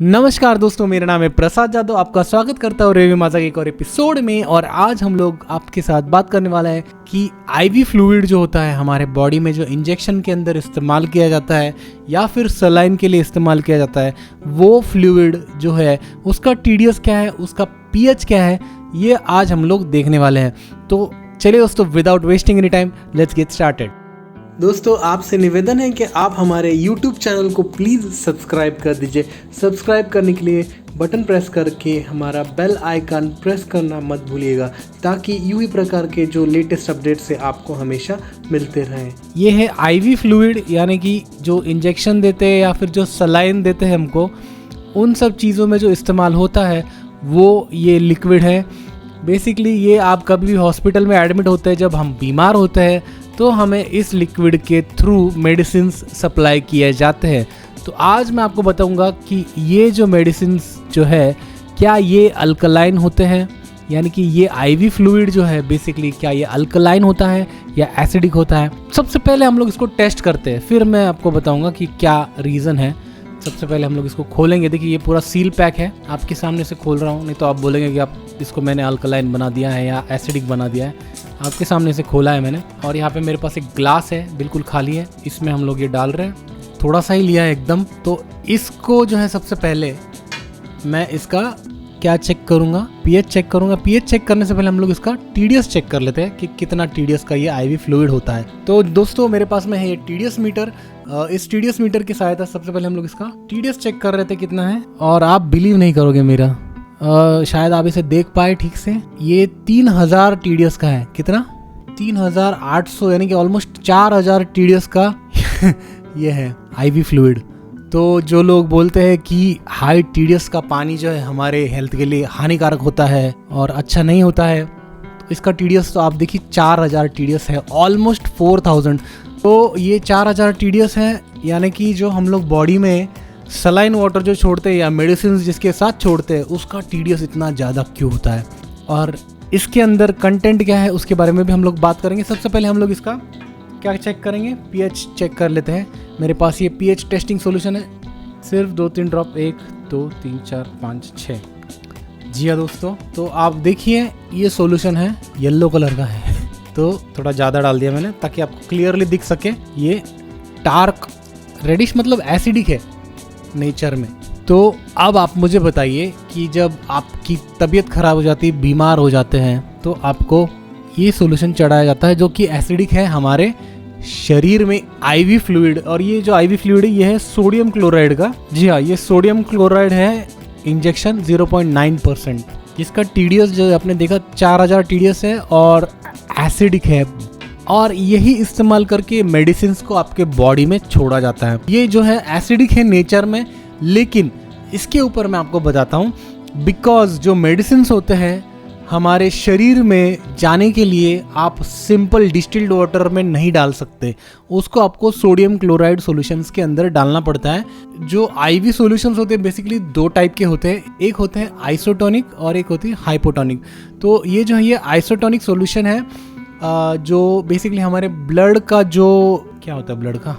नमस्कार दोस्तों, मेरा नाम है प्रसाद जादव। आपका स्वागत करता हूँ रेवी माजा के एक और एपिसोड में। और आज हम लोग आपके साथ बात करने वाला है कि आईवी फ्लूइड जो होता है हमारे बॉडी में, जो इंजेक्शन के अंदर इस्तेमाल किया जाता है या फिर सलाइन के लिए इस्तेमाल किया जाता है, वो फ्लूइड जो है उसका टीडीएस क्या है, उसका पीएच क्या है, ये आज हम लोग देखने वाले हैं। तो चलिए दोस्तों, without wasting any time let's get started. दोस्तों, आपसे निवेदन है कि आप हमारे YouTube चैनल को प्लीज़ सब्सक्राइब कर दीजिए। सब्सक्राइब करने के लिए बटन प्रेस करके हमारा बेल आइकन प्रेस करना मत भूलिएगा, ताकि यूं ही प्रकार के जो लेटेस्ट अपडेट से आपको हमेशा मिलते रहें। ये है आईवी फ्लूइड, यानी कि जो इंजेक्शन देते हैं या फिर जो सलाइन देते हैं हमको, उन सब चीज़ों में जो इस्तेमाल होता है वो ये लिक्विड है। बेसिकली ये आप कभी भी हॉस्पिटल में एडमिट होते हैं, जब हम बीमार होते हैं तो हमें इस लिक्विड के थ्रू मेडिसिन्स सप्लाई किए जाते हैं। तो आज मैं आपको बताऊंगा कि ये जो मेडिसिन्स जो है, क्या ये अल्कलाइन होते हैं, यानी कि ये आईवी फ्लूइड जो है बेसिकली क्या ये अल्कलाइन होता है या एसिडिक होता है। सबसे पहले हम लोग इसको टेस्ट करते हैं, फिर मैं आपको बताऊंगा कि क्या रीज़न है। सबसे पहले हम लोग इसको खोलेंगे। देखिए, ये पूरा सील पैक है, आपके सामने से खोल रहा हूँ, नहीं तो आप बोलेंगे कि आप इसको मैंने अल्कलाइन बना दिया है या एसिडिक बना दिया है। आपके सामने से खोला है मैंने, और यहाँ पे मेरे पास एक ग्लास है, बिल्कुल खाली है, इसमें हम लोग ये डाल रहे हैं। थोड़ा सा ही लिया है एकदम। तो इसको जो है सबसे पहले मैं इसका क्या चेक करूँगा, पीएच चेक करूँगा। पीएच चेक करने से पहले हम लोग इसका टीडीएस चेक कर लेते हैं कि कितना टीडीएस का ये आईवी फ्लूइड होता है। तो दोस्तों, मेरे पास में है ये टीडीएस मीटर। इस टीडीएस मीटर की सहायता सबसे पहले हम लोग इसका टीडीएस चेक कर रहे थे कितना है। और आप बिलीव नहीं करोगे मेरा, शायद आप इसे देख पाए ठीक से, ये 3000 टीडीएस का है। कितना? 3800, यानी कि ऑलमोस्ट 4000 टीडीएस का ये है आईवी फ्लूइड। तो जो लोग बोलते हैं कि हाई टीडीएस का पानी जो है हमारे हेल्थ के लिए हानिकारक होता है और अच्छा नहीं होता है, तो इसका टीडीएस तो आप देखिए 4000 टीडीएस है, ऑलमोस्ट 4000। तो ये 4000 टीडीएस है, यानी कि जो हम लोग बॉडी में सलाइन वाटर जो छोड़ते हैं या मेडिसिन जिसके साथ छोड़ते हैं, उसका टीडीएस इतना ज़्यादा क्यों होता है और इसके अंदर कंटेंट क्या है, उसके बारे में भी हम लोग बात करेंगे। सबसे पहले हम लोग इसका क्या चेक करेंगे, पीएच चेक कर लेते हैं। मेरे पास ये पीएच टेस्टिंग सॉल्यूशन है, सिर्फ 2-3 ड्रॉप, 1 2 3 4 5 6। जी हाँ दोस्तों, तो आप देखिए ये सॉल्यूशन है, येलो कलर का है, तो थोड़ा ज़्यादा डाल दिया मैंने ताकि आपको क्लियरली दिख सके। ये डार्क रेडिश मतलब एसिडिक है नेचर में। तो अब आप मुझे बताइए कि जब आपकी तबीयत खराब हो जाती है, बीमार हो जाते हैं, तो आपको ये सॉल्यूशन चढ़ाया जाता है जो कि एसिडिक है हमारे शरीर में, आईवी फ्लूइड। और ये जो आईवी फ्लूइड है ये है सोडियम क्लोराइड का। जी हाँ, ये सोडियम क्लोराइड है, इंजेक्शन 0.9%, जिसका टीडीएस जो आपने देखा 4000 टीडीएस है और एसिडिक है। और यही इस्तेमाल करके मेडिसिन को आपके बॉडी में छोड़ा जाता है। ये जो है एसिडिक है नेचर में, लेकिन इसके ऊपर मैं आपको बताता हूँ, बिकॉज जो मेडिसिन होते हैं हमारे शरीर में जाने के लिए आप सिंपल डिस्टिल्ड वाटर में नहीं डाल सकते, उसको आपको सोडियम क्लोराइड सॉल्यूशंस के अंदर डालना पड़ता है। जो आईवी सॉल्यूशंस होते हैं बेसिकली 2 टाइप के होते हैं, एक होते हैं आइसोटोनिक और एक होती है हाइपोटोनिक। तो ये जो है ये आइसोटोनिक सॉल्यूशन है, जो बेसिकली हमारे ब्लड का जो क्या होता है ब्लड का,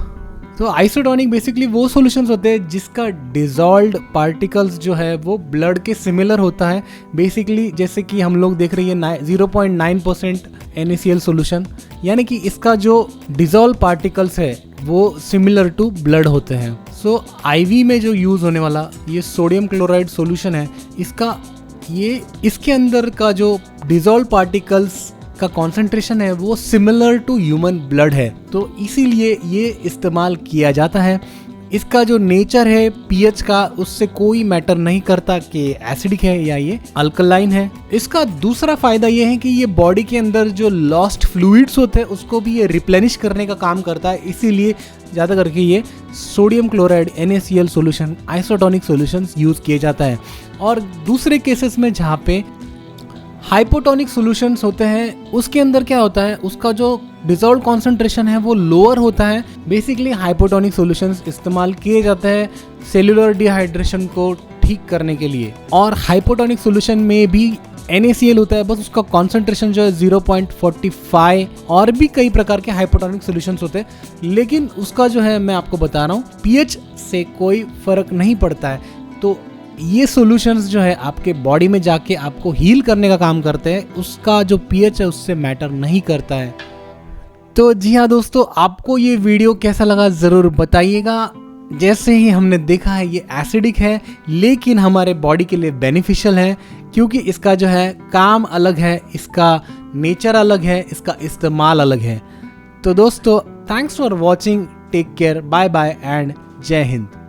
तो आइसोटोनिक बेसिकली वो सॉल्यूशंस होते हैं जिसका डिजॉल्व्ड पार्टिकल्स जो है वो ब्लड के सिमिलर होता है। बेसिकली जैसे कि हम लोग देख रहे हैं 0.9% NaCl सॉल्यूशन, यानी कि इसका जो डिजॉल्व पार्टिकल्स है वो सिमिलर टू ब्लड होते हैं। सो आईवी में जो यूज़ होने वाला ये सोडियम क्लोराइड सॉल्यूशन है, इसके अंदर का जो डिजॉल्व पार्टिकल्स का कॉन्सेंट्रेशन है वो सिमिलर टू ह्यूमन ब्लड है, तो इसीलिए ये इस्तेमाल किया जाता है। इसका जो नेचर है पीएच का, उससे कोई मैटर नहीं करता कि एसिडिक है या ये अल्कलाइन है। इसका दूसरा फायदा ये है कि ये बॉडी के अंदर जो लॉस्ट फ्लूइड्स होते हैं उसको भी ये रिप्लेनिश करने का काम करता है, इसीलिए ज़्यादा करके ये sodium chloride NaCl solution, isotonic solutions use किए जाता है। और दूसरे केसेस में जहाँ पे हाइपोटोनिक सॉल्यूशंस होते हैं, उसके अंदर क्या होता है, उसका जो डिजॉल्व कॉन्सेंट्रेशन है वो लोअर होता है। बेसिकली हाइपोटोनिक सॉल्यूशंस इस्तेमाल किए जाते हैं सेलुलर डिहाइड्रेशन को ठीक करने के लिए। और हाइपोटोनिक सॉल्यूशन में भी NaCl होता है, बस उसका कॉन्सेंट्रेशन जो है 0.45। और भी कई प्रकार के हाइपोटोनिक सॉल्यूशंस होते हैं, लेकिन उसका जो है मैं आपको बता रहा हूँ पीएच से कोई फर्क नहीं पड़ता है। तो ये सॉल्यूशंस जो है आपके बॉडी में जाके आपको हील करने का काम करते हैं, उसका जो पीएच है उससे मैटर नहीं करता है। तो जी हाँ दोस्तों, आपको ये वीडियो कैसा लगा ज़रूर बताइएगा। जैसे ही हमने देखा है ये एसिडिक है लेकिन हमारे बॉडी के लिए बेनिफिशियल है, क्योंकि इसका जो है काम अलग है, इसका नेचर अलग है, इसका इस्तेमाल अलग है। तो दोस्तों, thanks for watching, take care, bye bye and जय हिंद।